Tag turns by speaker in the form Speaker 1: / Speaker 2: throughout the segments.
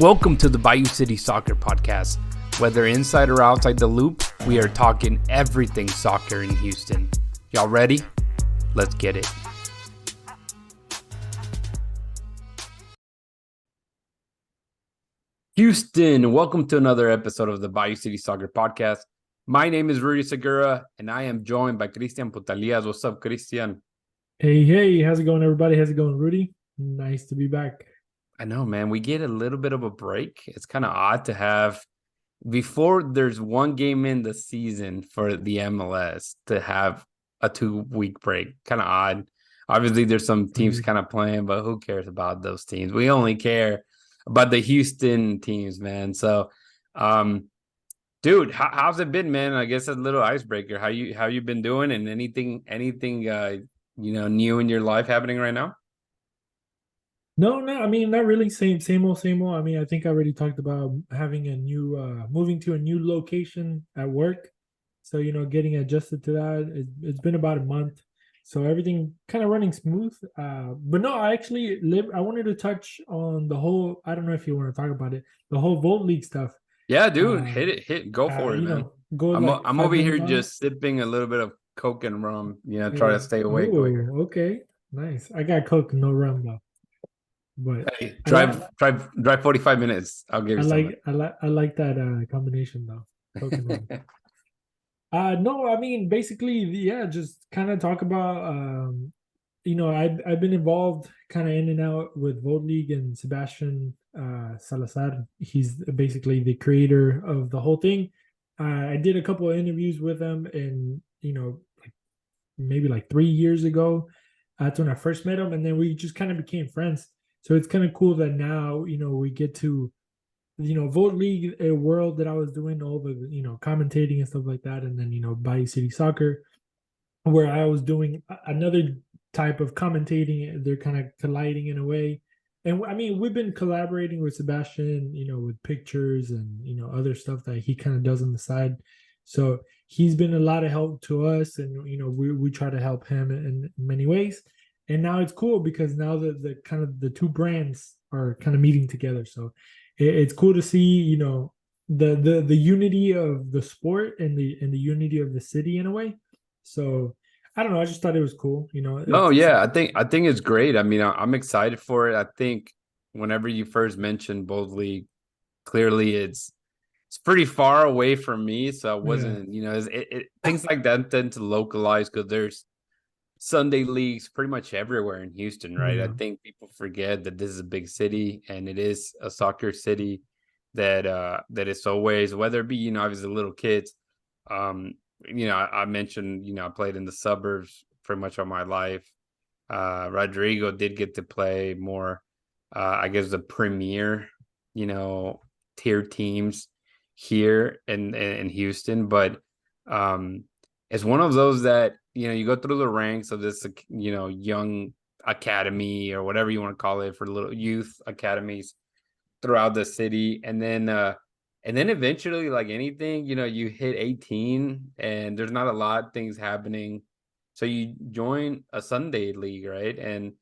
Speaker 1: Welcome to the Bayou City Soccer Podcast. Whether inside or outside the loop, we are talking everything soccer in Houston. Y'all ready? Let's get it. Houston, welcome to another episode of the Bayou City Soccer Podcast. My name is Rudy Segura, and I am joined by Cristian Putalias. What's up, Cristian?
Speaker 2: Hey, how's it going, everybody? How's it going, Rudy? Nice to be back.
Speaker 1: I know, man. We get a little bit of a break. It's kind of odd to have, before there's one game in the season for the MLS, to have a 2-week break. Kind of odd. Obviously, there's some teams kind of playing, but who cares about those teams? We only care about the Houston teams, man. So, dude, how's it been, man? I guess a little icebreaker. How you been doing, and anything new in your life happening right now?
Speaker 2: No, I mean, not really. Same old. I mean, I think I already talked about having a new, moving to a new location at work. So, getting adjusted to that. It's been about a month. So everything kind of running smooth. But no, I wanted to touch on the whole, I don't know if you want to talk about it, the whole Vote League stuff.
Speaker 1: Yeah, dude, go for it, man. I'm over here just sipping a little bit of Coke and rum, try to stay awake.
Speaker 2: Okay, nice. I got Coke, no rum though. But
Speaker 1: hey, drive 45 minutes. I'll give you
Speaker 2: I like that combination though. Coke and rum. No, I mean basically, yeah, just kind of talk about I've been involved kind of in and out with Vote League and Sebastian Salazar. He's basically the creator of the whole thing. I did a couple of interviews with him, and maybe 3 years ago. That's when I first met him, and then we just kind of became friends. So it's kind of cool that now we get to Vote League, a world that I was doing all the commentating and stuff like that, and then Bayou City Soccer, where I was doing another type of commentating. They're kind of colliding in a way. And I mean, we've been collaborating with Sebastian, with pictures and, other stuff that he kind of does on the side. So he's been a lot of help to us, and, we try to help him in many ways. And now it's cool because now the kind of the two brands are kind of meeting together. So it's cool to see, the unity of the sport and the unity of the city in a way. So I don't know. I just thought it was cool,
Speaker 1: Oh yeah, I think it's great. I mean, I'm excited for it. I think whenever you first mentioned Bold League, clearly it's pretty far away from me, so I wasn't. Things like that tend to localize because there's Sunday leagues pretty much everywhere in Houston, right?
Speaker 2: Yeah.
Speaker 1: I think people forget that this is a big city and it is a soccer city that is always, whether it be obviously little kids. I mentioned I played in the suburbs pretty much all my life. Rodrigo did get to play more, I guess, the premier tier teams here in Houston, but it's one of those that you go through the ranks of this young academy or whatever you want to call it, for little youth academies throughout the city, and then eventually, like anything, you hit 18 and there's not a lot of things happening. So you join a Sunday league, right? And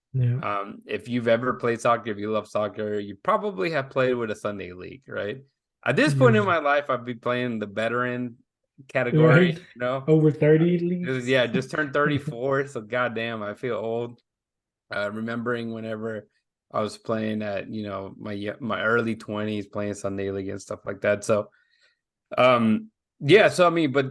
Speaker 1: if you've ever played soccer, if you love soccer, you probably have played with a Sunday league, right? At this point in my life, I'd be playing the veteran category,
Speaker 2: right. Over 30 leagues.
Speaker 1: Yeah, just turned 34. So goddamn, I feel old. Remembering whenever I was playing at my early 20s, playing Sunday league and stuff like that. So so I mean, but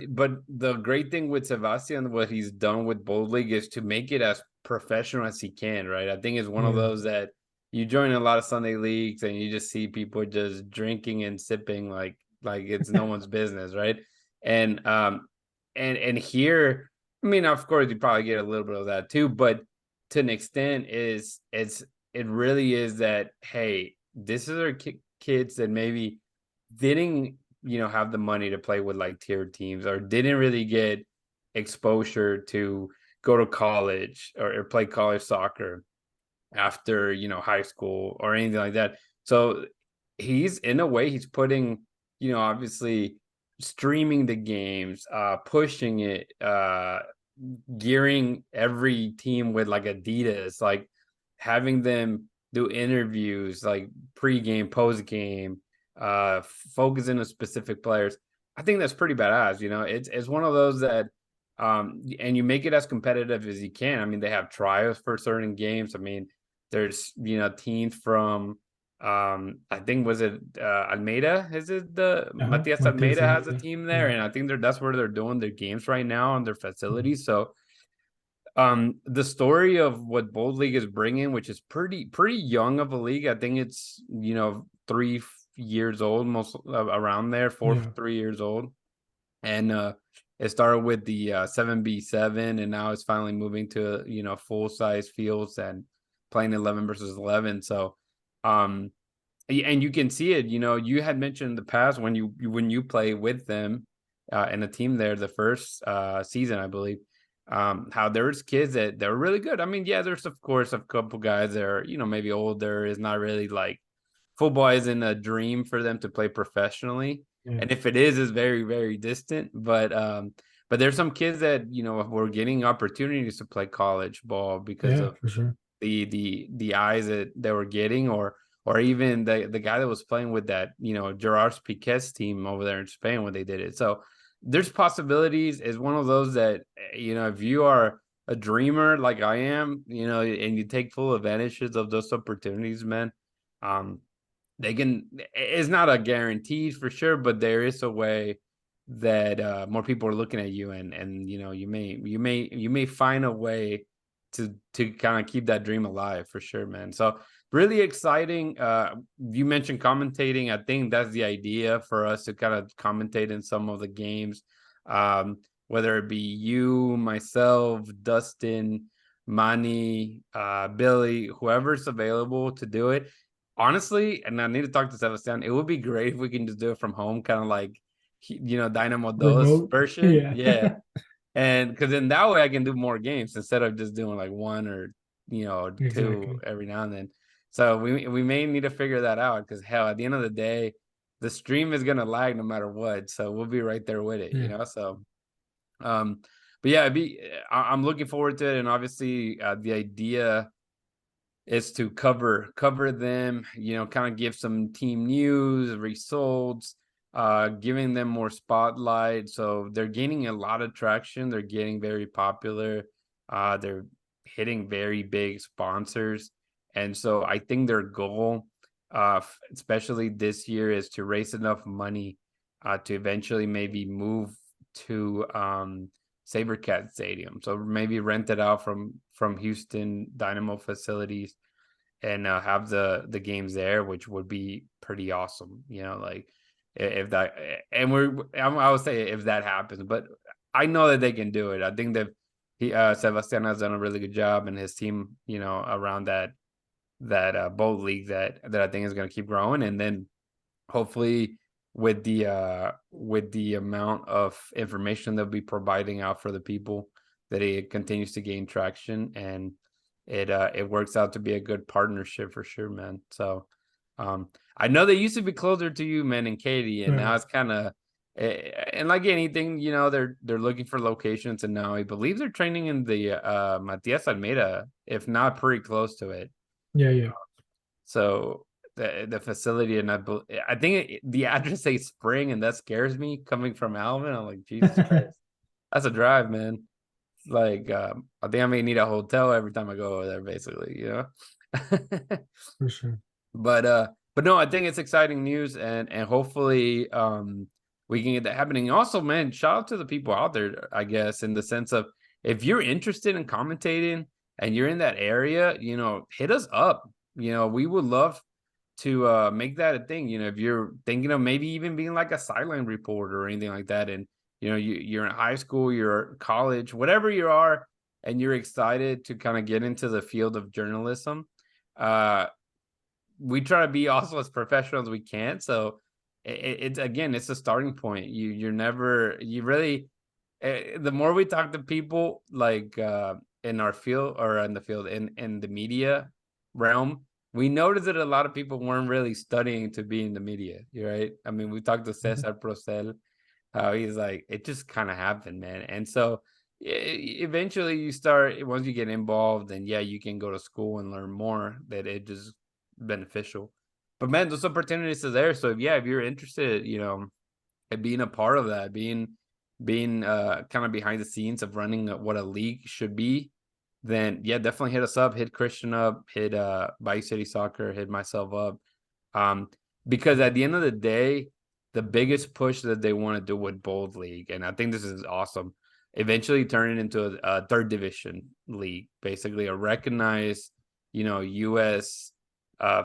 Speaker 1: the great thing with Sebastian, what he's done with Bold League, is to make it as professional as he can, right? I think it's one of those that you join a lot of Sunday leagues and you just see people just drinking and sipping like it's no one's business, right? And here, I mean, of course you probably get a little bit of that too, but to an extent it really is that, hey, this is our kids that maybe didn't have the money to play with tier teams, or didn't really get exposure to go to college or play college soccer after high school or anything like that. So he's, in a way, he's putting obviously streaming the games, pushing it, gearing every team with Adidas, having them do interviews like pre-game, post-game, focusing on specific players. I think that's pretty badass. It's one of those that and you make it as competitive as you can. I mean, they have trials for certain games. I mean, there's teams from I think was it Almeida? Is it the Matias
Speaker 2: Matias
Speaker 1: Almeida has a
Speaker 2: Almeida.
Speaker 1: team there,
Speaker 2: Yeah.
Speaker 1: and I think that's where they're doing their games right now on their
Speaker 2: Mhm.
Speaker 1: facilities. So the story of what Bold League is bringing, which is pretty young of a league. I think it's 3 years old, most around there, four
Speaker 2: Yeah.
Speaker 1: 3 years old, and it started with the 7v7, and now it's finally moving to full size fields and playing 11 versus 11. So um and you can see it. You had mentioned in the past when you play with them in a team there the first season, I believe, how there's kids that they're really good. I mean, yeah, there's of course a couple guys that are maybe older. Is not really like football isn't a dream for them to play professionally,
Speaker 2: Yeah.
Speaker 1: and if it is, it's very very distant. But there's some kids that were getting opportunities to play college ball because
Speaker 2: Yeah,
Speaker 1: of
Speaker 2: for sure.
Speaker 1: the eyes that they were getting, or even the guy that was playing with that Gerard Piquet's team over there in Spain when they did it. So there's possibilities. It's one of those that if you are a dreamer like I am, and you take full advantages of those opportunities, man. um they can. It's not a guarantee for sure, but there is a way that more people are looking at you, and you may find a way to kind of keep that dream alive for sure, man. So really exciting. You mentioned commentating. I think that's the idea for us to kind of commentate in some of the games, whether it be you, myself, Dustin, Manny, Billy, whoever's available to do it. Honestly, and I need to talk to Sebastian. It would be great if we can just do it from home, kind of like Dynamo does
Speaker 2: Remote.
Speaker 1: version.
Speaker 2: Yeah.
Speaker 1: Yeah. And because in that way I can do more games instead of just doing like one or two
Speaker 2: Exactly.
Speaker 1: every now and then. So we may need to figure that out because hell, at the end of the day, the stream is gonna lag no matter what. So we'll be right there with it.
Speaker 2: Yeah.
Speaker 1: So but yeah, I'm looking forward to it, and obviously the idea is to cover them, kind of give some team news, results, giving them more spotlight. So they're gaining a lot of traction. They're getting very popular. They're hitting very big sponsors. And so I think their goal, especially this year, is to raise enough money to eventually maybe move to SaberCat Stadium. So maybe rent it out from Houston Dynamo facilities and have the games there, which would be pretty awesome. Like if that, and I would say if that happens, but I know that they can do it. I think that Sebastian has done a really good job, and his team, around that boat league that I think is going to keep growing, and then hopefully with the amount of information they'll be providing out for the people, that it continues to gain traction, and it works out to be a good partnership for sure, man. So I know they used to be closer to you, man, and Katie, and now
Speaker 2: Right.
Speaker 1: it's kind of and like anything, they're looking for locations, and now I believe they're training in the Matias Almeida, if not pretty close to it.
Speaker 2: Yeah. Yeah.
Speaker 1: So the facility, and I think the address says Spring, and that scares me coming from Alvin. I'm like, Jesus Christ, that's a drive, man. Like, I think I may need a hotel every time I go over there, basically.
Speaker 2: For sure.
Speaker 1: But no, I think it's exciting news, and hopefully we can get that happening. Also, man, shout out to the people out there, I guess, in the sense of if you're interested in commentating and you're in that area, hit us up. We would love to make that a thing. If you're thinking of maybe even being like a sideline reporter or anything like that, and you're in high school, you're college, whatever you are, and you're excited to kind of get into the field of journalism, we try to be also as professional as we can. So it's again, it's a starting point. You really, the more we talk to people like in our field, or in the field, in the media realm, we noticed that a lot of people weren't really studying to be in the media. You're right. I mean, we talked to
Speaker 2: Mhm.
Speaker 1: Cesar Procel, how he's like, it just kind of happened, man. And so eventually you start, once you get involved, and yeah, you can go to school and learn more, that it just beneficial. But man, those opportunities are there. So if you're interested, in being a part of that, being kind of behind the scenes of running what a league should be, then definitely hit us up, hit Christian up, hit Bayou City Soccer, hit myself up. Because at the end of the day, the biggest push that they want to do with Bold League, and I think this is awesome, eventually turn it into a third division league, basically a recognized, U.S.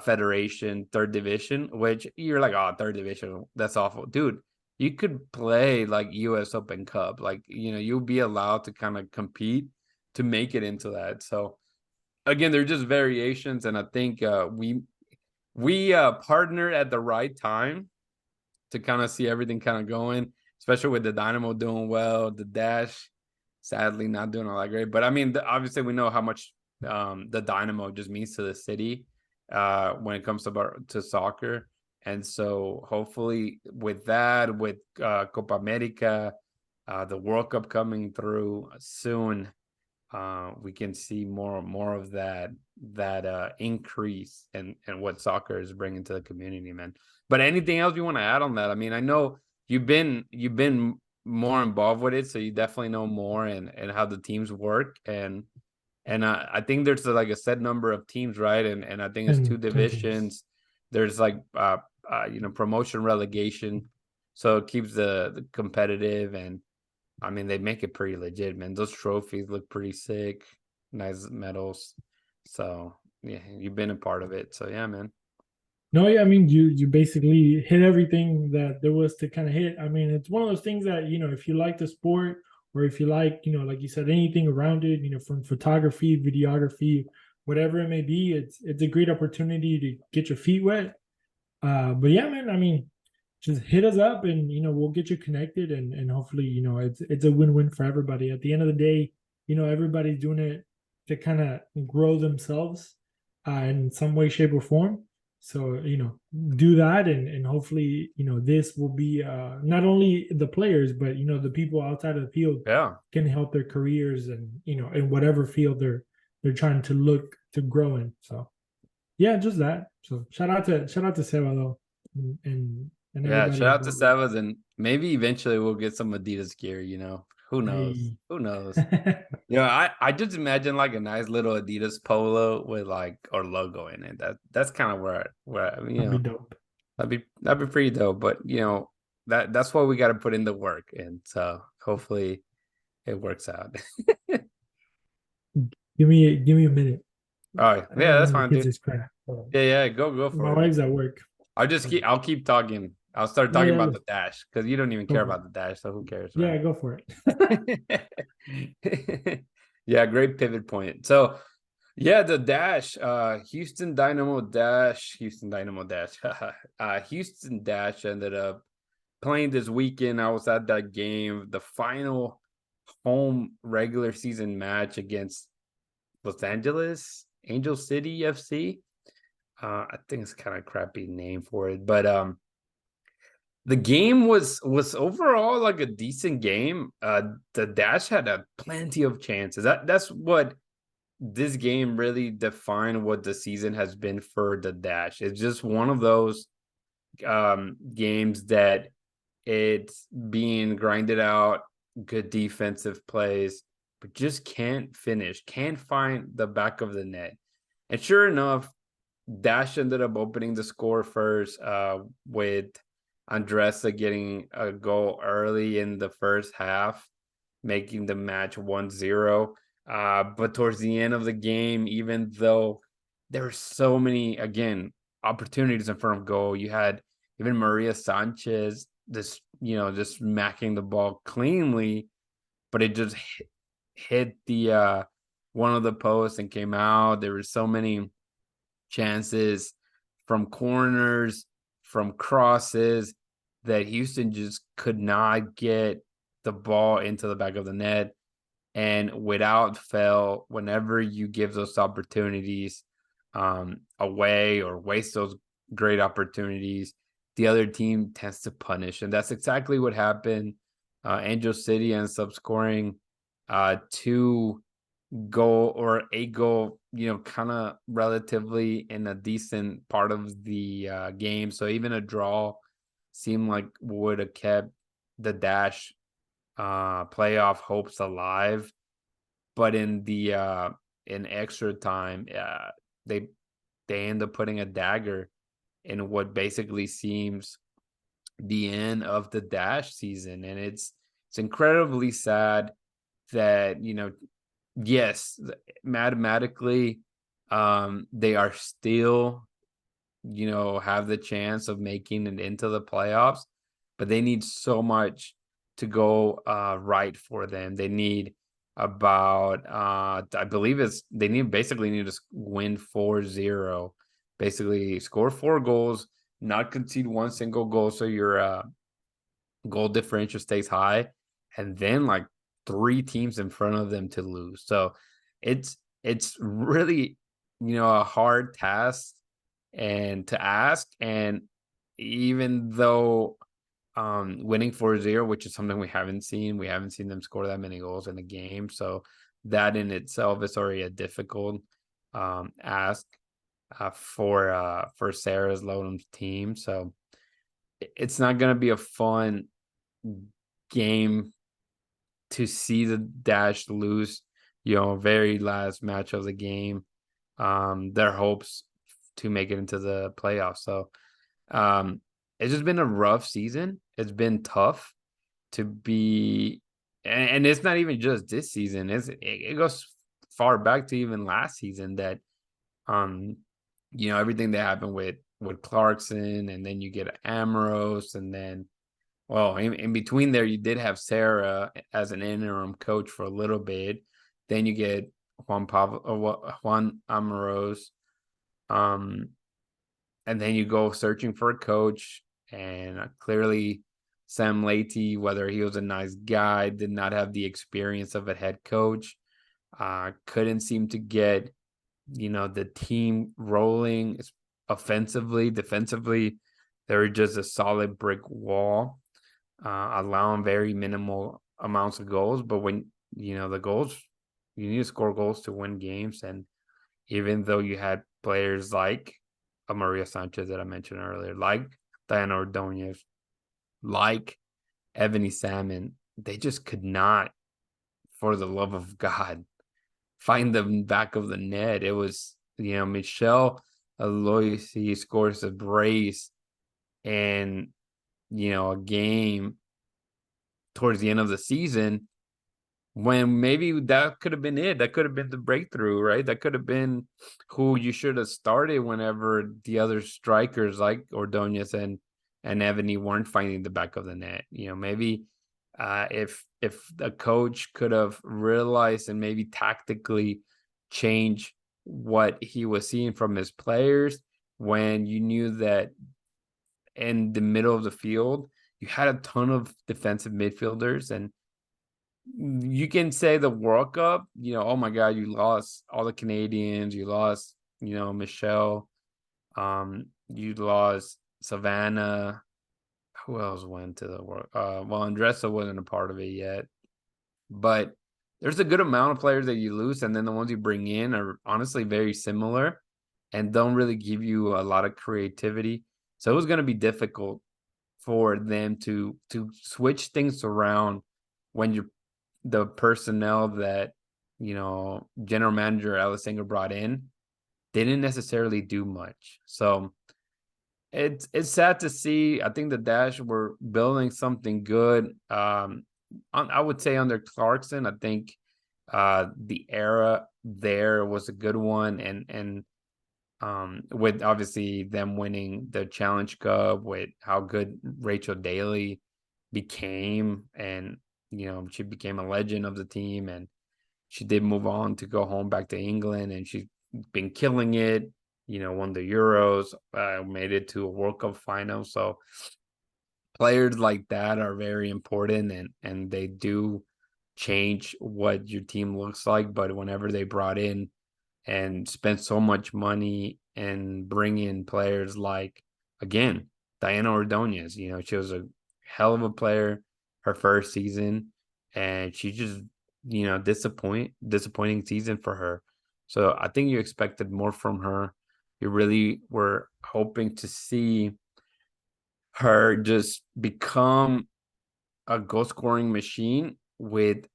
Speaker 1: Federation third division, which you're like, oh, third division, that's awful. Dude, you could play like U.S. Open Cup. Like, you'll be allowed to kind of compete to make it into that. So, again, they're just variations, and I think we partnered at the right time to kind of see everything kind of going, especially with the Dynamo doing well, the Dash sadly not doing all that great. But I mean, obviously we know how much the Dynamo just means to the city when it comes to soccer. And so hopefully with that, with Copa America, the World Cup coming through soon, we can see more of that increase in what soccer is bringing to the community, man. But anything else you want to add on that? I mean, I know you've been more involved with it, so you definitely know more and how the teams work. And I think there's like a set number of teams, right? And I think it's 2 divisions. There's like promotion, relegation, so it keeps the competitive. And I mean, they make it pretty legit, man. Those trophies look pretty sick, nice medals. So yeah, you've been a part of it. So yeah, man.
Speaker 2: No, yeah, I mean, you basically hit everything that there was to kind of hit. I mean, it's one of those things that, if you like the sport, or if you like, like you said, anything around it, from photography, videography, whatever it may be, it's a great opportunity to get your feet wet. But yeah, man, I mean, just hit us up, and we'll get you connected, and hopefully, it's a win-win for everybody. At the end of the day, everybody's doing it to kind of grow themselves in some way, shape, or form. So, do that, and hopefully, this will be not only the players, but, the people outside of the field can help their careers, and, in whatever field they're trying to look to grow in. So, yeah, just that. So shout out to Seba though, and everybody.
Speaker 1: Shout out to Sebas, and maybe eventually we'll get some Adidas gear. Who knows?
Speaker 2: Hey.
Speaker 1: Who knows? I just imagine like a nice little Adidas polo with like our logo in it. That's kind of where
Speaker 2: that'd be dope.
Speaker 1: That'd be pretty dope. But that's why we got to put in the work, and so hopefully it works out.
Speaker 2: Give me a minute.
Speaker 1: All right, yeah, that's fine, dude. Yeah, go for it.
Speaker 2: My wife's at work.
Speaker 1: I'll keep talking. I'll start talking about the Dash, because you don't even care about the Dash, so who cares? Right?
Speaker 2: Yeah, go for
Speaker 1: it. Yeah, great pivot point. So, yeah, the Dash, Houston Dynamo Dash ended up playing this weekend. I was at that game, the final home regular season match against Los Angeles Angel City FC. I think it's kind of a crappy name for it, but the game was overall like a decent game. The Dash had plenty of chances. That's what this game really defined what the season has been for the Dash. It's just one of those games that it's being grinded out, good defensive plays, but just can't finish, can't find the back of the net. And sure enough, Dash ended up opening the score first with Andressa getting a goal early in the first half, making the match 1-0. But towards the end of the game, even though there were so many, again, opportunities in front of goal, you had even Maria Sanchez, just smacking the ball cleanly, but it just hit the one of the posts and came out. There were so many chances from corners, from crosses, that Houston just could not get the ball into the back of the net. And without fail, whenever you give those opportunities away or waste those great opportunities, the other team tends to punish. And that's exactly what happened. Angel City ends up scoring 2 goal or a goal, kind of relatively in a decent part of the game. So even a draw seemed like would have kept the Dash playoff hopes alive. But in extra time, they they end up putting a dagger in what basically seems the end of the Dash season, and it's incredibly sad that yes, mathematically, they are still, have the chance of making it into the playoffs, but they need so much to go right for them. They need about I believe they need to win 4-0, basically score 4 goals, not concede one single goal, so your goal differential stays high, and then like three teams in front of them to lose. So it's really, a hard task and to ask. And even though winning 4-0, which is something we haven't seen them score that many goals in a game. So that in itself is already a difficult ask for Sarah's Lodum's team. So it's not going to be a fun game to see the Dash lose, very last match of the game, their hopes to make it into the playoffs. So it's just been a rough season. It's been tough to be, and it's not even just this season. It goes far back to even last season that, everything that happened with Clarkson, and then you get Ambrose, and then, well, in between there, you did have Sarah as an interim coach for a little bit. Then you get Juan Ambrose, and then you go searching for a coach, and clearly Sam Leahy, whether he was a nice guy, did not have the experience of a head coach. Couldn't seem to get, the team rolling offensively. Defensively, they were just a solid brick wall, allowing very minimal amounts of goals. But when, the goals, you need to score goals to win games. And even though you had players like Maria Sanchez that I mentioned earlier, like Diana Ordonez, like Ebony Salmon, they just could not, for the love of God, find the back of the net. It was, Michelle Aloisi scores a brace and, a game towards the end of the season when maybe that could have been it. That could have been the breakthrough, right? That could have been who you should have started whenever the other strikers like Ordonez and Ebony weren't finding the back of the net. Maybe if the coach could have realized and maybe tactically change what he was seeing from his players, when you knew that in the middle of the field you had a ton of defensive midfielders. And you can say the World Cup, oh my God, you lost all the Canadians, you lost, Michelle, you lost Savannah. Who else went to the World? Well, Andressa wasn't a part of it yet, but there's a good amount of players that you lose, and then the ones you bring in are honestly very similar and don't really give you a lot of creativity. So it was going to be difficult for them to switch things around when you're the personnel that, general manager Alessandro brought in didn't necessarily do much. So it's sad to see. I think the Dash were building something good. I would say under Clarkson, I think the era there was a good one, and with obviously them winning the Challenge Cup, with how good Rachel Daly became, and she became a legend of the team, and she did move on to go home back to England, and she's been killing it. Won the Euros, made it to a World Cup final. So players like that are very important, and they do change what your team looks like. But whenever they brought in and spent so much money and bring in players like, again, Diana Ordonez, she was a hell of a player her first season, and she just disappointing season for her. So I think you expected more from her. You really were hoping to see her just become a goal scoring machine with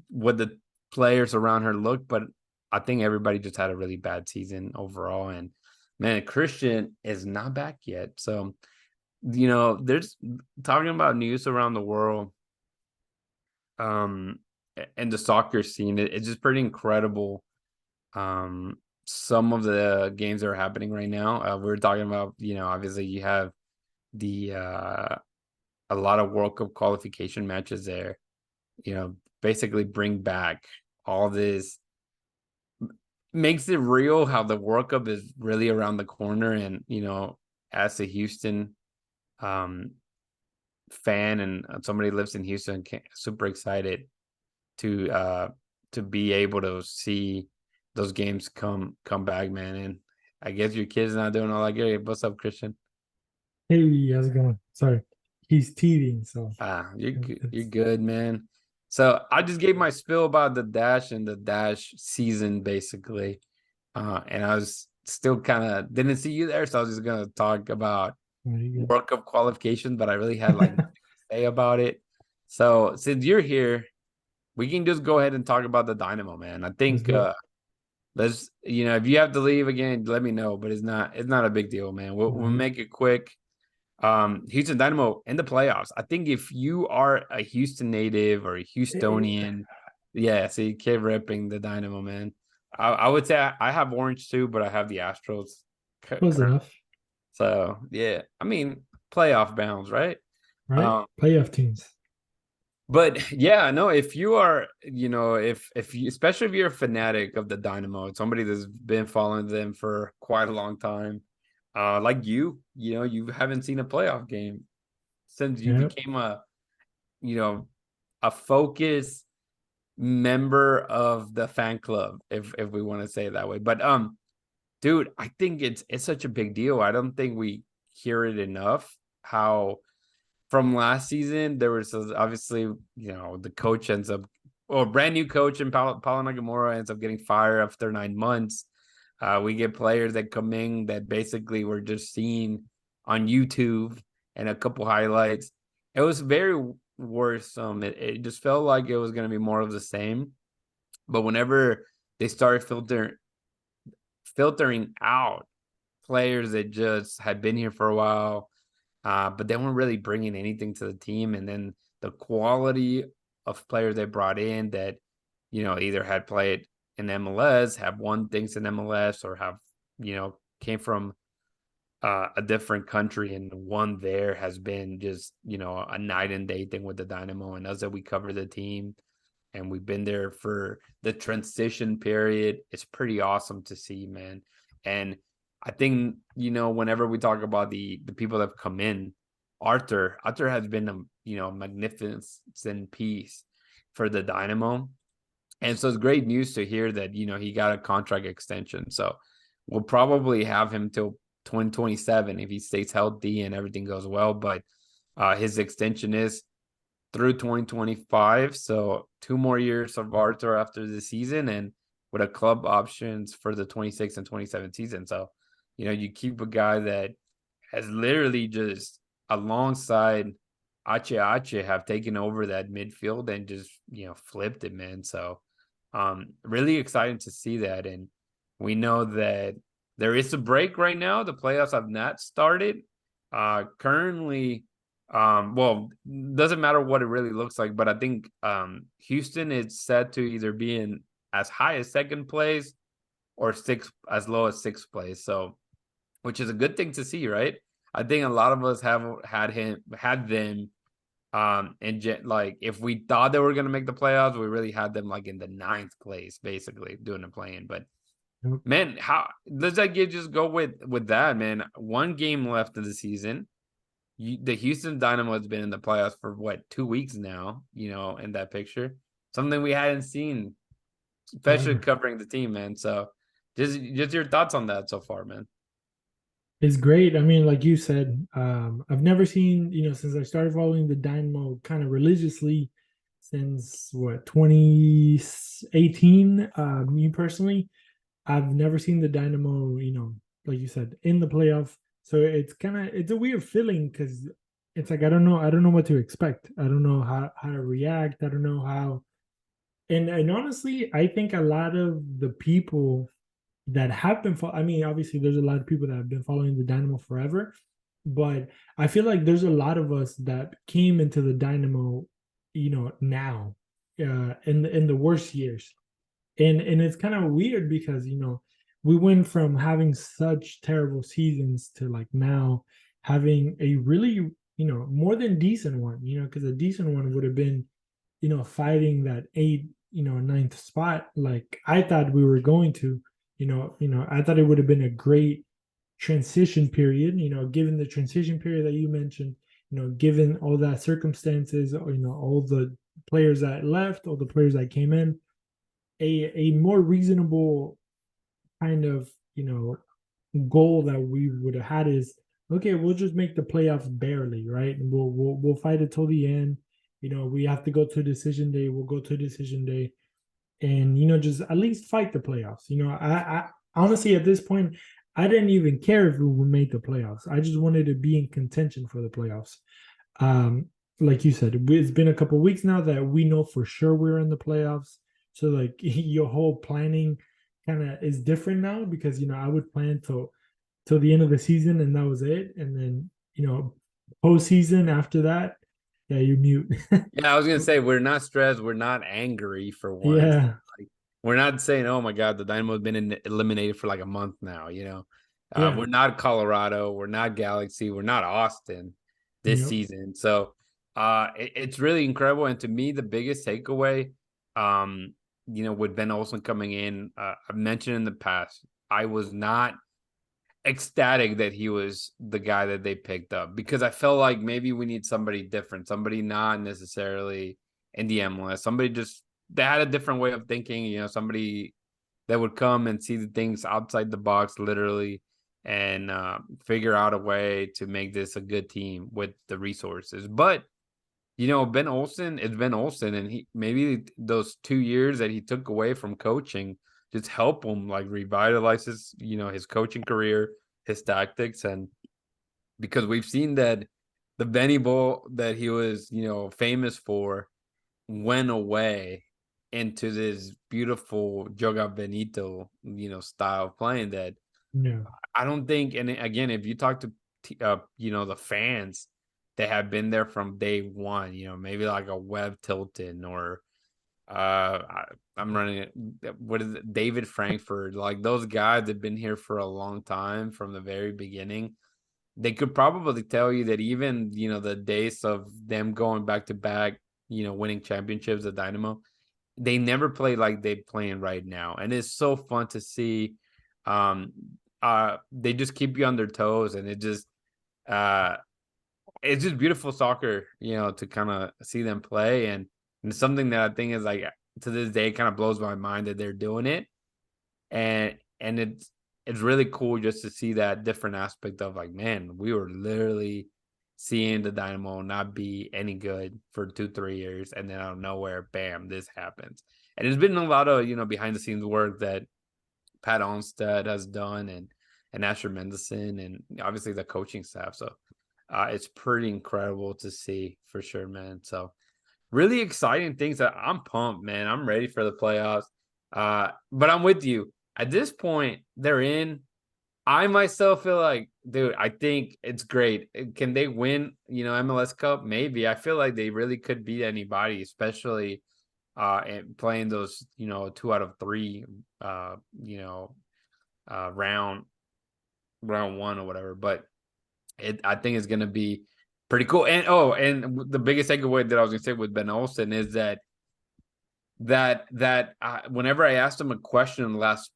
Speaker 1: what the players around her look, but I think everybody just had a really bad season overall. And man, Christian is not back yet. So, there's talking about news around the world, um, and the soccer scene. It's just pretty incredible. Some of the games that are happening right now. We were talking about, obviously you have the a lot of World Cup qualification matches there. Basically bring back all this, makes it real how the World Cup is really around the corner. And, as a Houston fan and somebody who lives in Houston, super excited to be able to see those games come back, man. And I guess your kid's not doing all that good. What's up, Christian?
Speaker 2: Hey, how's it going? Sorry, he's teething, so
Speaker 1: You're
Speaker 2: it's
Speaker 1: good, man. So I just gave my spill about the Dash and the Dash season, basically. And I was still kind of didn't see you there, so I was just gonna talk about
Speaker 2: very good.
Speaker 1: World Cup qualification, but I really had like nothing to say about it. So since you're here, we can just go ahead and talk about the Dynamo, man. I
Speaker 2: Let's
Speaker 1: think
Speaker 2: do it.
Speaker 1: let's if you have to leave again, let me know. But it's not a big deal, man. We'll
Speaker 2: Mhm.
Speaker 1: make it quick. Houston Dynamo in the playoffs. I think if you are a Houston native or a
Speaker 2: Eh,
Speaker 1: Houstonian, yeah, see, kid ripping the Dynamo, man. I would say I have orange too, but I have the Astros
Speaker 2: close
Speaker 1: currently.
Speaker 2: enough,
Speaker 1: So yeah, I mean playoff bounds, right?
Speaker 2: right?
Speaker 1: Um,
Speaker 2: Playoff teams.
Speaker 1: but yeah, no, if you are, if you, especially if you're a fanatic of the Dynamo, somebody that's been following them for quite a long time, like you haven't seen a playoff game since you
Speaker 2: Yep.
Speaker 1: became you know, a focused member of the fan club, if we want to say it that way. But dude, I think it's such a big deal. I don't think we hear it enough. How from last season there was obviously, the coach ends up, or brand new coach, and Paulo Nagamura ends up getting fired after 9 months. We get players that come in that basically were just seen on YouTube and a couple highlights. It was very worrisome. It just felt like it was going to be more of the same. But whenever they started filtering out players that just had been here for a while, but they weren't really bringing anything to the team. And then the quality of players they brought in that, either had played in MLS, have won things in MLS, or have, came from a different country and one there, has been just, a night and day thing with the Dynamo. And us that we cover the team and we've been there for the transition period, it's pretty awesome to see, man. And I think, whenever we talk about the people that have come in, Arthur has been a, magnificent piece for the Dynamo. And so it's great news to hear that, he got a contract extension. So we'll probably have him till 2027 if he stays healthy and everything goes well. But his extension is through 2025. So 2 more years of Arthur after the season, and with a club options for the 26 and 27 season. So, you keep a guy that has literally just alongside Ache have taken over that midfield and just, flipped it, man. So really exciting to see that. And we know that there is a break right now. The playoffs have not started. Currently, well, doesn't matter what it really looks like, but I think Houston is set to either be in as high as second place or as low as sixth place. So, which is a good thing to see, right? I think a lot of us have had them and like, if we thought they were going to make the playoffs, we really had them like in the ninth place, basically doing the play-in. But
Speaker 2: Yep.
Speaker 1: man, how does that get just go with that, man? One game left of the season. The Houston Dynamo has been in the playoffs for what, 2 weeks now, in that picture, something we hadn't seen, especially
Speaker 2: Forever.
Speaker 1: covering the team, man. So just your thoughts on that so far, man.
Speaker 2: It's great. I mean, like you said, I've never seen, since I started following the Dynamo kind of religiously since what 2018. Me personally, I've never seen the Dynamo, like you said, in the playoff. So it's a weird feeling because it's like I don't know what to expect. I don't know how to react. I don't know how. And honestly, I think a lot of the people that have been, I mean, obviously, there's a lot of people that have been following the Dynamo forever, but I feel like there's a lot of us that came into the Dynamo, now, in the worst years, and it's kind of weird because we went from having such terrible seasons to like now having a really more than decent one, because a decent one would have been fighting that eight, ninth spot like I thought we were going to, I thought it would have been a great transition period, given the transition period that you mentioned, given all that circumstances, all the players that left, all the players that came in, a more reasonable kind of goal that we would have had is okay, we'll just make the playoffs barely, right? And we'll fight it till the end. We have to go to decision day, we'll go to decision day, and just at least fight the playoffs. I honestly at this point I didn't even care if we made the playoffs. I just wanted to be in contention for the playoffs. Um, like you said, it's been a couple weeks now that we know for sure we're in the playoffs. So like your whole planning kind of is different now because I would plan till the end of the season and that was it. And then postseason after that, yeah, you mute.
Speaker 1: Yeah, I was gonna say we're not stressed, we're not angry for once.
Speaker 2: Yeah,
Speaker 1: Like we're not saying, "Oh my God, the Dynamo has been eliminated for like a month now."
Speaker 2: yeah,
Speaker 1: We're not Colorado, we're not Galaxy, we're not Austin this
Speaker 2: yep,
Speaker 1: season. So, it's really incredible. And to me, the biggest takeaway, um, with Ben Olsen coming in, I've mentioned in the past, I was not ecstatic that he was the guy that they picked up because I felt like maybe we need somebody different, somebody not necessarily in the MLS, somebody just that had a different way of thinking, somebody that would come and see the things outside the box literally and figure out a way to make this a good team with the resources. But Ben Olsen, it's Ben Olsen, and he maybe those 2 years that he took away from coaching just help him like revitalize his coaching career, his tactics, and because we've seen that the Benny Ball that he was, famous for went away into this beautiful Joga Benito, style of playing that
Speaker 2: yeah,
Speaker 1: I don't think, and again, if you talk to the fans that have been there from day one, maybe like a Webb Tilton or I'm running it. What is it? David Frankfurt, like those guys that have been here for a long time from the very beginning. They could probably tell you that even the days of them going back to back, winning championships at Dynamo, they never play like they playing right now, and it's so fun to see. Um, they just keep you on their toes, and uh, it's just beautiful soccer, to kind of see them play, and it's something that I think is like to this day kind of blows my mind that they're doing it, and it's really cool just to see that different aspect of like, man, we were literally seeing the Dynamo not be any good for 2-3 years, and then out of nowhere, bam, this happens. And there's been a lot of behind the scenes work that Pat Onstad has done, and Asher Mendelson, and obviously the coaching staff. So it's pretty incredible to see for sure, man. So really exciting things that I'm pumped, man. I'm ready for the playoffs. But I'm with you. At this point, they're in. I myself feel like, dude, I think it's great. Can they win, MLS Cup? Maybe. I feel like they really could beat anybody, especially and playing those, 2 out of 3 round one or whatever. But I think it's gonna be pretty cool. And the biggest takeaway that I was gonna say with Ben Olsen is that whenever I asked him a question last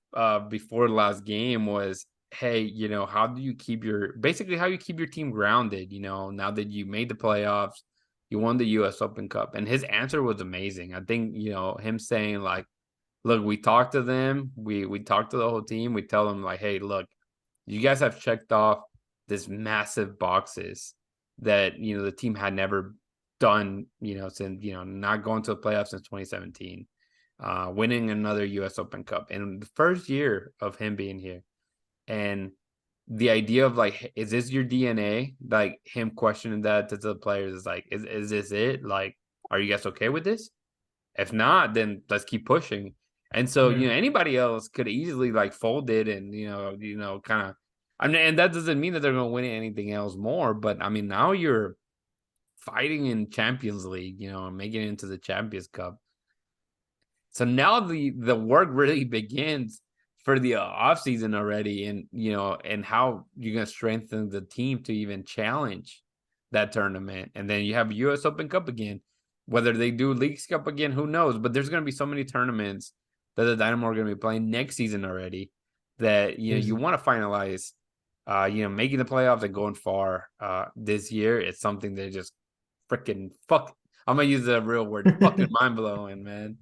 Speaker 1: before the last game was, hey, how do you keep how you keep your team grounded, now that you made the playoffs, you won the US Open Cup. And his answer was amazing. I think, him saying like, look, we talked to them, we talked to the whole team, we tell them like, hey, look, you guys have checked off this massive boxes that the team had never done, since, not going to the playoffs since 2017, winning another US Open Cup in the first year of him being here. And the idea of like, is this your DNA? Like him questioning that to the players is like, is this it? Like, are you guys okay with this? If not, then let's keep pushing. And so,
Speaker 2: Yeah.
Speaker 1: anybody else could easily like fold it and, kind of, I mean, and that doesn't mean that they're going to win anything else more, but I mean, now you're fighting in Champions League, and making it into the Champions Cup. So now the work really begins for the off season already, and and how you're gonna strengthen the team to even challenge that tournament. And then you have US Open Cup again. Whether they do Leagues Cup again, who knows? But there's gonna be so many tournaments that the Dynamo are gonna be playing next season already that you want to finalize making the playoffs and going far this year. It's something that just freaking fuck. I'm gonna use the real word, fucking mind blowing, man.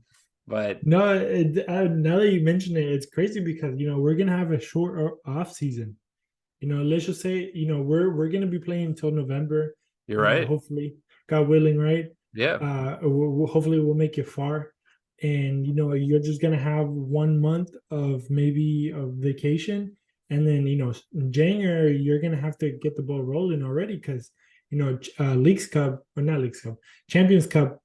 Speaker 1: But
Speaker 2: No, now that you mention it, it's crazy because we're gonna have a short off season. Let's just say we're gonna be playing until November.
Speaker 1: you're right.
Speaker 2: Hopefully, God willing, right?
Speaker 1: Yeah.
Speaker 2: Hopefully we'll make it far, and you're just gonna have 1 month of maybe a vacation, and then in January you're gonna have to get the ball rolling already because Leagues Cup or not Leagues Cup, Champions Cup.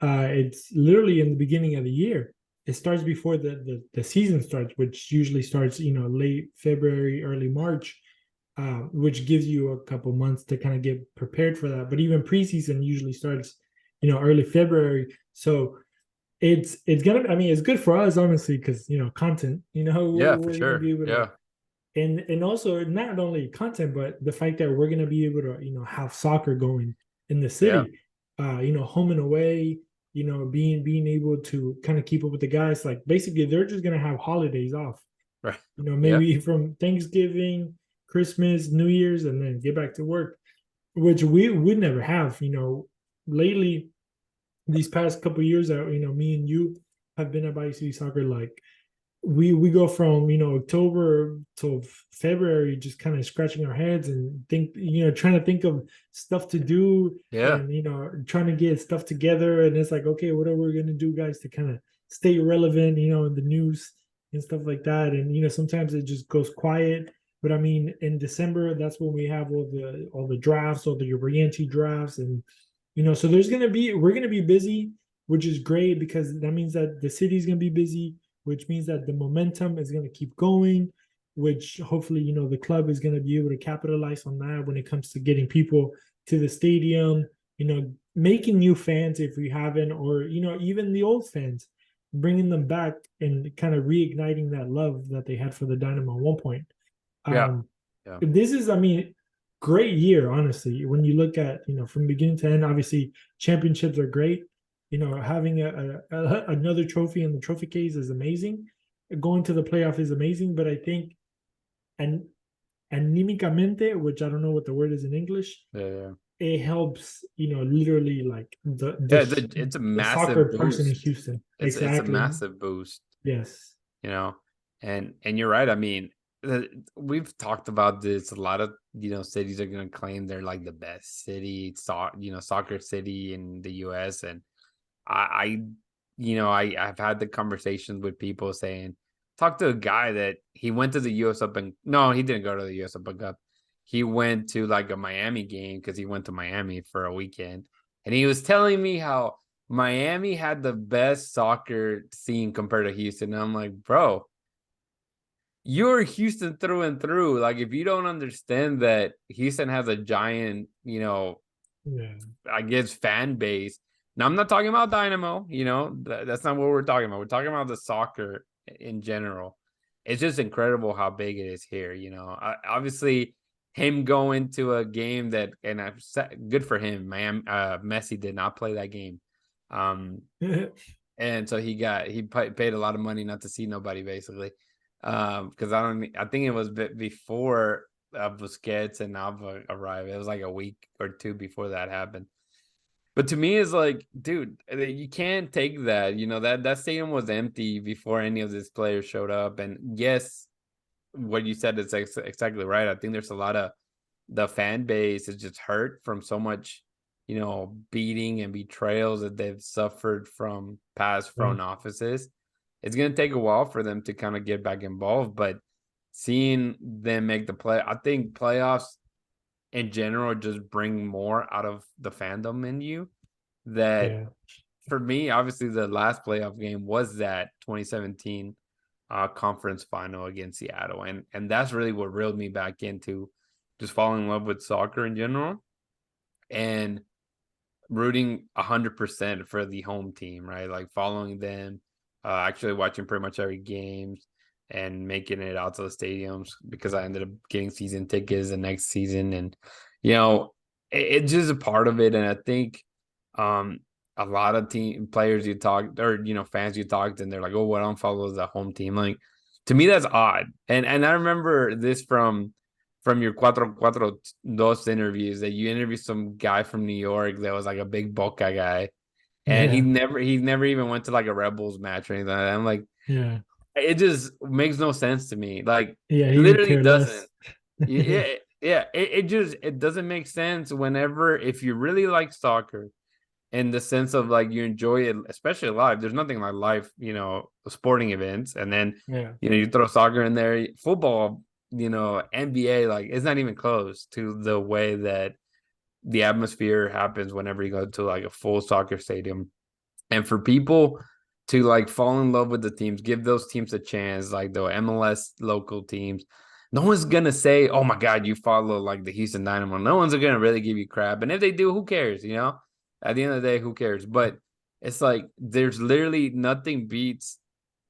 Speaker 2: It's literally in the beginning of the year. It starts before the season starts, which usually starts late February, early March, which gives you a couple months to kind of get prepared for that. But even preseason usually starts early February. So it's gonna. I mean, it's good for us honestly because content.
Speaker 1: Yeah, for
Speaker 2: We're gonna
Speaker 1: sure.
Speaker 2: be able to
Speaker 1: Yeah.
Speaker 2: and also not only content but the fact that we're going to be able to have soccer going in the
Speaker 1: Yeah.
Speaker 2: city, home and away, being able to kind of keep up with the guys. Like basically they're just going to have holidays off,
Speaker 1: Right. Yeah.
Speaker 2: maybe from Thanksgiving, Christmas, New Year's, and then get back to work, which we would never have. Lately these past couple of years that me and you have been at Bayou City Soccer, like we go from October to February just kind of scratching our heads and trying to think of stuff to do,
Speaker 1: Yeah.
Speaker 2: and trying to get stuff together, and it's like, okay, what are we going to do, guys, to kind of stay relevant in the news and stuff like that. And sometimes it just goes quiet, but I mean in December that's when we have all the drafts, all the re-entry drafts, and so we're going to be busy, which is great because that means that the city's going to be busy, which means that the momentum is going to keep going, which hopefully, the club is going to be able to capitalize on that when it comes to getting people to the stadium, making new fans if we haven't, or, even the old fans, bringing them back and kind of reigniting that love that they had for the Dynamo at one point.
Speaker 1: Yeah. Yeah.
Speaker 2: This is, I mean, great year, honestly. When you look at, from beginning to end, obviously championships are great. Having another trophy in the trophy case is amazing. Going to the playoff is amazing, but I think, and anímicamente, which I don't know what the word is in English,
Speaker 1: Yeah.
Speaker 2: it helps, literally like
Speaker 1: Yeah. It's a
Speaker 2: the
Speaker 1: massive
Speaker 2: soccer person in
Speaker 1: boost.
Speaker 2: Houston.
Speaker 1: It's a
Speaker 2: Exactly.
Speaker 1: massive boost.
Speaker 2: Yes.
Speaker 1: And you're right. I mean, we've talked about this. A lot of cities are going to claim they're like the best city, soccer city in the U.S. And I've had the conversations with people saying, talk to a guy that he went to the US Open. No, he didn't go to the US Open Cup. He went to like a Miami game because he went to Miami for a weekend. And he was telling me how Miami had the best soccer scene compared to Houston. And I'm like, bro, you're Houston through and through. Like, if you don't understand that Houston has a giant,
Speaker 2: Yeah.
Speaker 1: I guess, fan base. Now, I'm not talking about Dynamo, that's not what we're talking about. We're talking about the soccer in general. It's just incredible how big it is here. Obviously, him going to a game that, and I've said, good for him. Messi did not play that game. And so he paid a lot of money not to see nobody, basically. Because I think it was before Busquets and Alva arrived. It was like a week or two before that happened. But to me, it's like, dude, you can't take that. That stadium was empty before any of these players showed up. And yes, what you said is exactly right. I think there's a lot of the fan base is just hurt from so much, beating and betrayals that they've suffered from past front offices. It's going to take a while for them to kind of get back involved, but seeing them make the play, I think playoffs in general just bring more out of the fandom in you. That for me, obviously the last playoff game was that 2017 conference final against Seattle, and that's really what reeled me back into just falling in love with soccer in general and rooting 100% for the home team, right? Like following them, actually watching pretty much every game and making it out to the stadiums because I ended up getting season tickets the next season. And, it's just a part of it. And I think a lot of team players you talk or, fans you talked and they're like, oh, well, I don't follow the home team. Like, to me, that's odd. And I remember this from your Cuatro Cuatro Dos interviews that you interviewed some guy from New York that was like a big Boca guy. And he never even went to like a Rebels match or anything like that. I'm like, it just makes no sense to me. Like, it literally doesn't. It doesn't make sense whenever, if you really like soccer in the sense of like you enjoy it, especially live. There's nothing like live, sporting events. And then, you throw soccer in there, football, NBA, like it's not even close to the way that the atmosphere happens whenever you go to like a full soccer stadium. And for people to like fall in love with the teams, give those teams a chance, like the MLS local teams. No one's gonna say, "Oh my God, you follow like the Houston Dynamo." No one's gonna really give you crap, and if they do, who cares? At the end of the day, who cares? But it's like there's literally nothing beats,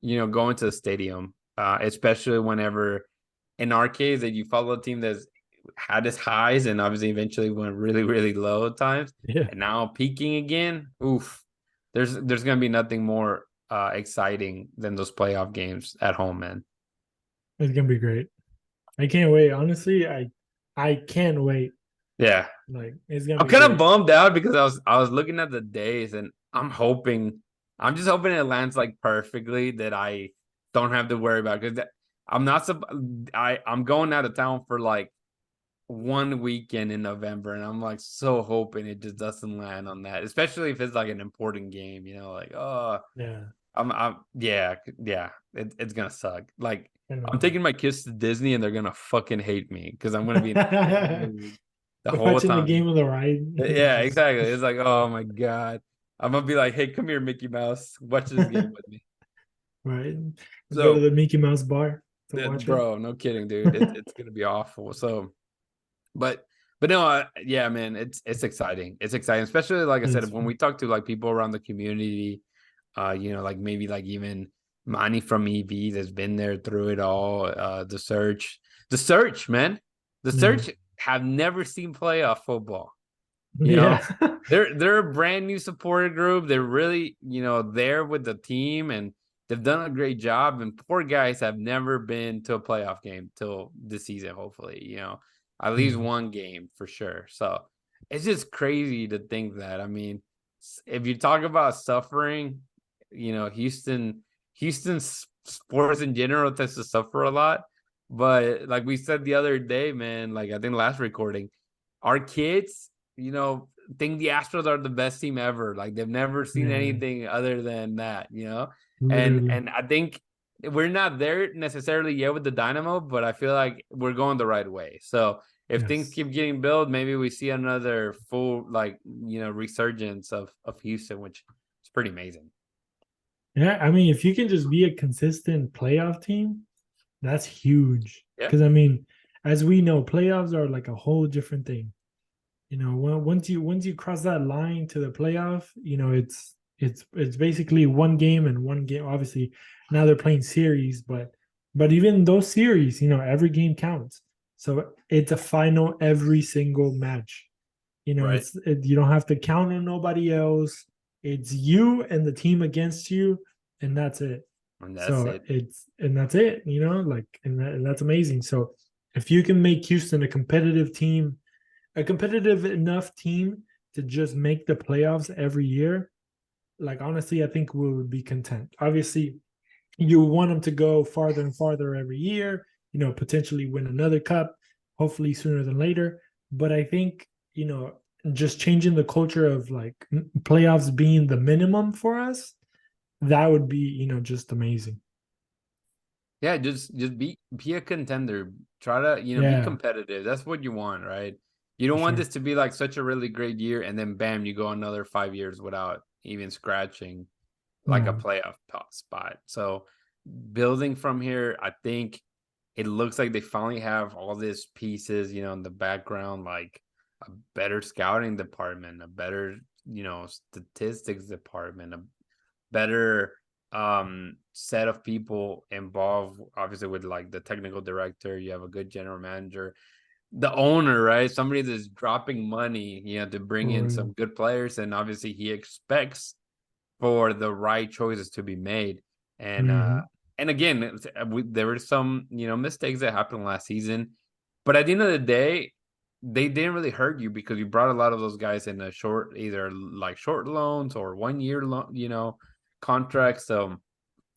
Speaker 1: going to the stadium, especially whenever, in our case, that you follow a team that's had its highs and obviously eventually went really, really low at times, and now peaking again. Oof, there's gonna be nothing more exciting than those playoff games at home, man.
Speaker 2: It's gonna be great. I can't wait. Honestly, I can't wait.
Speaker 1: Yeah,
Speaker 2: like it's gonna.
Speaker 1: I'm kind of bummed out because I was looking at the days and I'm just hoping it lands like perfectly that I don't have to worry about because I'm going out of town for like one weekend in November and I'm like so hoping it just doesn't land on that, especially if it's like an important game. Like it's gonna suck. Like I'm taking my kids to Disney and they're gonna fucking hate me because I'm gonna be the whole
Speaker 2: watching
Speaker 1: time.
Speaker 2: the game of the ride.
Speaker 1: Yeah, exactly. It's like, oh my God. I'm gonna be like, hey, come here, Mickey Mouse. Watch this game with me.
Speaker 2: Right.
Speaker 1: So
Speaker 2: go to the Mickey Mouse bar to watch
Speaker 1: bro, no kidding, dude. It's gonna be awful. So but no, yeah, man, it's exciting. It's exciting, especially like I said, when we talk to like people around the community, like maybe like even Manny from EV that's been there through it all. The search, man. The search have never seen playoff football. They're a brand new supporter group. They're really, there with the team and they've done a great job. And poor guys have never been to a playoff game till this season, hopefully, at least one game for sure. So it's just crazy to think that. I mean, if you talk about suffering, Houston sports in general tends to suffer a lot. But like we said the other day, man, like I think last recording, our kids, think the Astros are the best team ever. Like they've never seen anything other than that, and I think we're not there necessarily yet with the Dynamo, but I feel like we're going the right way. So if things keep getting built, maybe we see another full resurgence of Houston, which is pretty amazing.
Speaker 2: Yeah, I mean, if you can just be a consistent playoff team, that's huge. Because I mean, as we know, playoffs are like a whole different thing. Once you cross that line to the playoff, it's basically one game and one game. Obviously, now they're playing series, but even those series, every game counts. So it's a final every single match. You don't have to count on nobody else. It's you and the team against you, and that's it.
Speaker 1: And that's it.
Speaker 2: That's it. And that's amazing. So if you can make Houston a competitive team, a competitive enough team to just make the playoffs every year, like honestly, I think we would be content. Obviously, you want them to go farther and farther every year. Potentially win another cup, hopefully sooner than later. But I think just changing the culture of like playoffs being the minimum for us, that would be, just amazing.
Speaker 1: Yeah, just be a contender. Try to, be
Speaker 2: Yeah.
Speaker 1: competitive. That's what you want, right? You
Speaker 2: For
Speaker 1: don't want
Speaker 2: sure.
Speaker 1: this to be like such a really great year and then bam, you go another 5 years without even scratching like a
Speaker 2: No.
Speaker 1: playoff spot. So building from here, I think it looks like they finally have all these pieces, in the background, like a better scouting department, a better, statistics department, a better set of people involved, obviously with like the technical director. You have a good general manager, the owner, right? Somebody that's dropping money, to bring
Speaker 2: For
Speaker 1: in
Speaker 2: real.
Speaker 1: some good players, and obviously he expects for the right choices to be made. And
Speaker 2: Hmm.
Speaker 1: again, there were some mistakes that happened last season, but at the end of the day, they didn't really hurt you because you brought a lot of those guys in a short, either like short loans or 1 year loan, contracts. So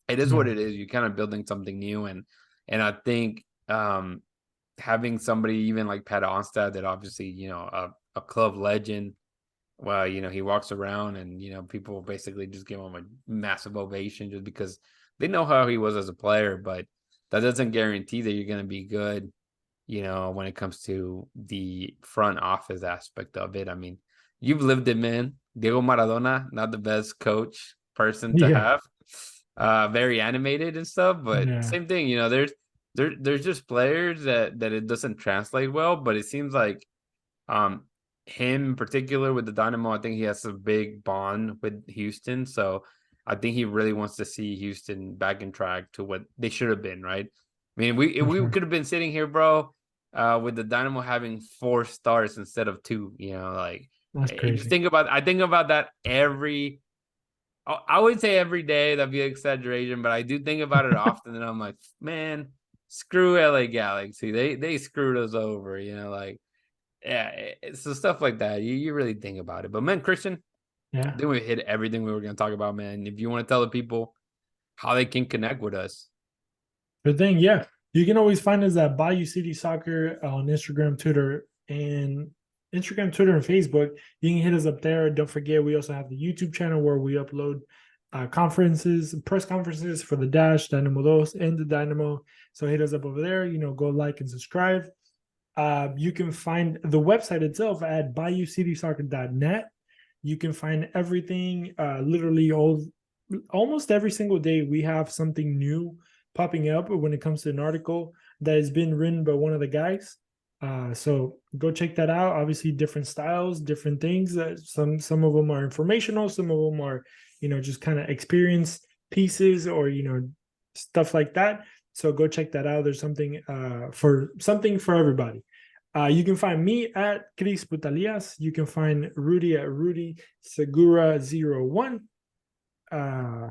Speaker 1: it is what
Speaker 2: No.
Speaker 1: it is. You're kind of building something new, and I think having somebody even like Pat Onstad, that obviously a club legend. Well, he walks around and people basically just give him a massive ovation just because they know how he was as a player, but that doesn't guarantee that you're going to be good, when it comes to the front office aspect of it. I mean, you've lived it, man. Diego Maradona, not the best coach person to
Speaker 2: Yeah.
Speaker 1: have. Very animated and stuff, but
Speaker 2: Yeah.
Speaker 1: same thing, there's just players that it doesn't translate well, but it seems like um, him in particular with the Dynamo, I think he has a big bond with Houston. So I think he really wants to see Houston back in track to what they should have been, right? I mean,
Speaker 2: For
Speaker 1: we
Speaker 2: sure.
Speaker 1: could have been sitting here, bro, with the Dynamo having 4 stars instead of two. Like
Speaker 2: That's
Speaker 1: just
Speaker 2: crazy.
Speaker 1: I think about that I would say every day. That'd be an exaggeration, but I do think about it often, and I'm like, man, screw LA Galaxy. They screwed us over. Like yeah, so stuff like that. You really think about it. But man, Christian, I
Speaker 2: Yeah.
Speaker 1: think we hit everything we were going to talk about, man. If you want to tell the people how they can connect with us.
Speaker 2: Good thing. Yeah. You can always find us at Bayou City Soccer on Instagram, Twitter, and Facebook. You can hit us up there. Don't forget, we also have the YouTube channel where we upload press conferences for the Dash, Dynamo Dos, and the Dynamo. So hit us up over there. Go like and subscribe. You can find the website itself at BayouCitySoccer.net. You can find everything, literally almost every single day. We have something new popping up when it comes to an article that has been written by one of the guys. So go check that out. Obviously, different styles, different things. Some of them are informational. Some of them are, just kind of experience pieces or stuff like that. So go check that out. There's something for everybody. You can find me at Chris Putalias. You can find Rudy at Rudy Segura 01. Uh,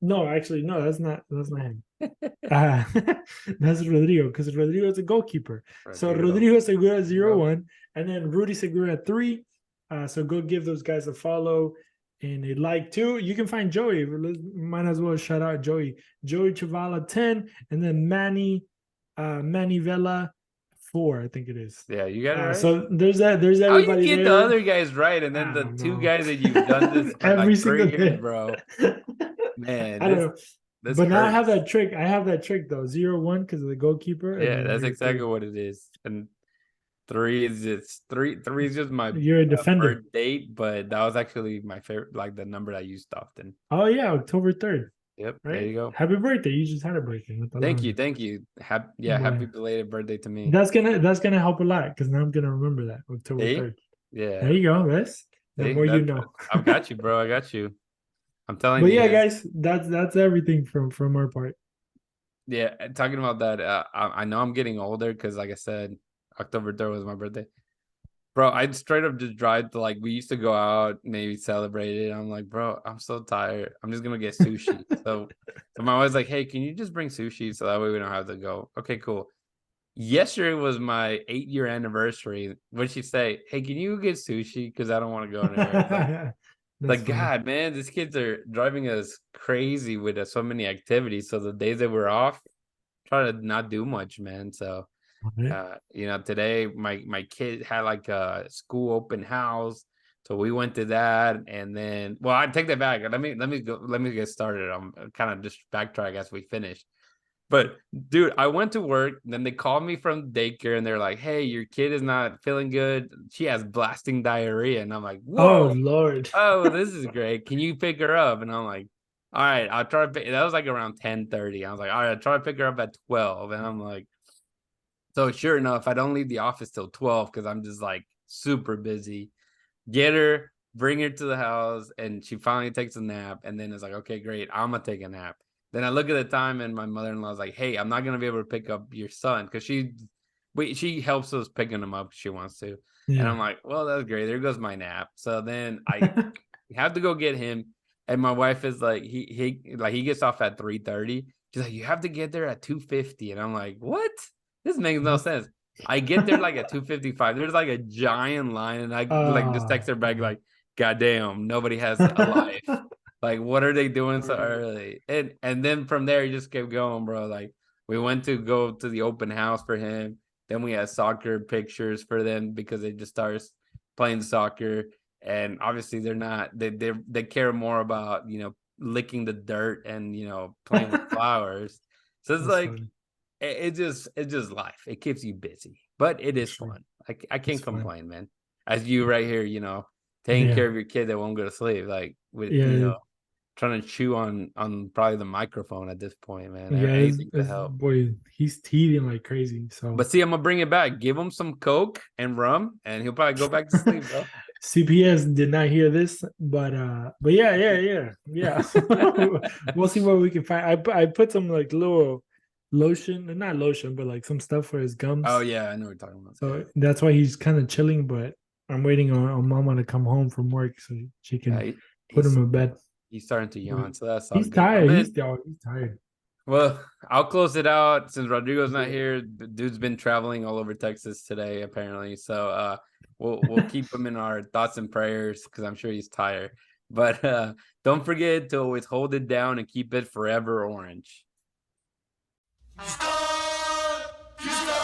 Speaker 2: no, actually, no, that's not him. Uh, that's Rodrigo, because Rodrigo is a goalkeeper. So
Speaker 1: Rodrigo.
Speaker 2: Rodrigo Segura zero
Speaker 1: Bro.
Speaker 2: one, and then Rudy Segura 3. So go give those guys a follow and a like too. You can find Joey. Might as well shout out Joey. Joey Chavala 10, and then Manny Vela 4, I think it is.
Speaker 1: Yeah, you got it right.
Speaker 2: So there's
Speaker 1: How you
Speaker 2: everybody
Speaker 1: get the
Speaker 2: there.
Speaker 1: other guys right, and then
Speaker 2: I
Speaker 1: the
Speaker 2: don't
Speaker 1: two
Speaker 2: know.
Speaker 1: guys that you've done this for
Speaker 2: Every
Speaker 1: like
Speaker 2: single
Speaker 1: 3 years,
Speaker 2: day.
Speaker 1: bro. Man,
Speaker 2: I don't know.
Speaker 1: this
Speaker 2: But now I have
Speaker 1: hurts.
Speaker 2: that trick. I have that trick though. 0-1 because of the goalkeeper, and
Speaker 1: Yeah,
Speaker 2: then
Speaker 1: that's
Speaker 2: you're
Speaker 1: exactly
Speaker 2: three.
Speaker 1: what it is. And three is it's three is just my
Speaker 2: You're a defender.
Speaker 1: birth date, but that was actually my favorite, like the number I used often.
Speaker 2: Oh yeah, October 3rd,
Speaker 1: Yep, there
Speaker 2: right?
Speaker 1: you go.
Speaker 2: Happy birthday. You just had a birthday. Not that long ago.
Speaker 1: Thank you. Yeah, happy
Speaker 2: But
Speaker 1: belated birthday to me.
Speaker 2: that's gonna help a lot because now I'm gonna remember that October
Speaker 1: See?
Speaker 2: 3rd. There
Speaker 1: Yeah.
Speaker 2: you go, Wes. The
Speaker 1: See
Speaker 2: more you
Speaker 1: that
Speaker 2: know.
Speaker 1: I've got you, bro. I got you. I'm telling
Speaker 2: But
Speaker 1: you,
Speaker 2: yeah,
Speaker 1: it's
Speaker 2: guys, that's everything from our part.
Speaker 1: yeah. Talking about that, I know I'm getting older because, like I said, October 3rd was my birthday. Bro, I'd straight up just drive to, like, we used to go out, maybe celebrate it. I'm like, bro, I'm so tired. I'm just gonna get sushi. So my wife's like, hey, can you just bring sushi so that way we don't have to go? Okay, cool. Yesterday was my 8-year anniversary. What'd she say? Hey, can you get sushi? Because I don't want to go anywhere. It's
Speaker 2: That's
Speaker 1: like
Speaker 2: funny.
Speaker 1: God, man, these kids are driving us crazy with so many activities. So the days that we're off, try to not do much, man. So Today my kid had like a school open house, so we went to that, and then I take that back. Let me get started. I'm kind of just backtrack as we finish. But dude, I went to work, then they called me from daycare and they're like, "Hey, your kid is not feeling good. She has blasting diarrhea." And I'm like,
Speaker 2: Oh
Speaker 1: "Whoa,
Speaker 2: Lord.
Speaker 1: oh, this is great. Can you pick her up?" And I'm like, "All right, I'll try to pick." That was like around 10:30. I was like, "All right, I'll try to pick her up at 12." And I'm like, so sure enough, I don't leave the office till 12 because I'm just like super busy. Get her, bring her to the house, and she finally takes a nap. And then it's like, okay, great, I'm gonna take a nap. Then I look at the time, and my mother-in-law's like, "Hey, I'm not gonna be able to pick up your son because she helps us picking him up if she wants to." And
Speaker 2: Yeah.
Speaker 1: I'm like, "Well, that's great. There goes my nap." So then I have to go get him, and my wife is like, he gets off at 3:30. She's like, "You have to get there at 2:50," and I'm like, "What? This makes no sense." I get there like at 2:55. There's like a giant line, and I like just text her back like, "God damn, nobody has a life. Like, what are they doing so early?" And then from there, he just kept going, bro. Like, we went to go to the open house for him. Then we had soccer pictures for them because they just started playing soccer. And obviously, they're not. They care more about licking the dirt and playing with flowers. So it's
Speaker 2: That's
Speaker 1: like
Speaker 2: funny.
Speaker 1: it's just life. It keeps you busy, but it
Speaker 2: For
Speaker 1: is
Speaker 2: sure.
Speaker 1: fun. I
Speaker 2: It's
Speaker 1: can't
Speaker 2: fun.
Speaker 1: complain, man. As you right here, taking
Speaker 2: Yeah.
Speaker 1: care of your kid that won't go to sleep, like with
Speaker 2: Yeah.
Speaker 1: trying to chew on probably the microphone at this point, man.
Speaker 2: Yeah.
Speaker 1: Anything to
Speaker 2: His
Speaker 1: help.
Speaker 2: boy, he's teething like crazy. So
Speaker 1: But see, I'm gonna bring it back. Give him some Coke and rum, and he'll probably go back to sleep, bro.
Speaker 2: CPS did not hear this, but yeah. We'll see what we can find. I put some like little lotion, not lotion, but like some stuff for his
Speaker 1: Oh
Speaker 2: gums.
Speaker 1: yeah, I know what you're talking about. Yeah.
Speaker 2: So that's why he's kind of chilling. But I'm waiting on Mama to come home from work so she
Speaker 1: Yeah,
Speaker 2: can put him in bed.
Speaker 1: he's starting to yawn, so that's all
Speaker 2: He's
Speaker 1: good. Well,
Speaker 2: tired.
Speaker 1: man,
Speaker 2: He's tired.
Speaker 1: well, I'll close it out since Rodrigo's not here. The dude's been traveling all over Texas today, apparently. So we'll keep him in our thoughts and prayers because I'm sure he's tired. But don't forget to always hold it down and keep it forever orange. Houston! Houston!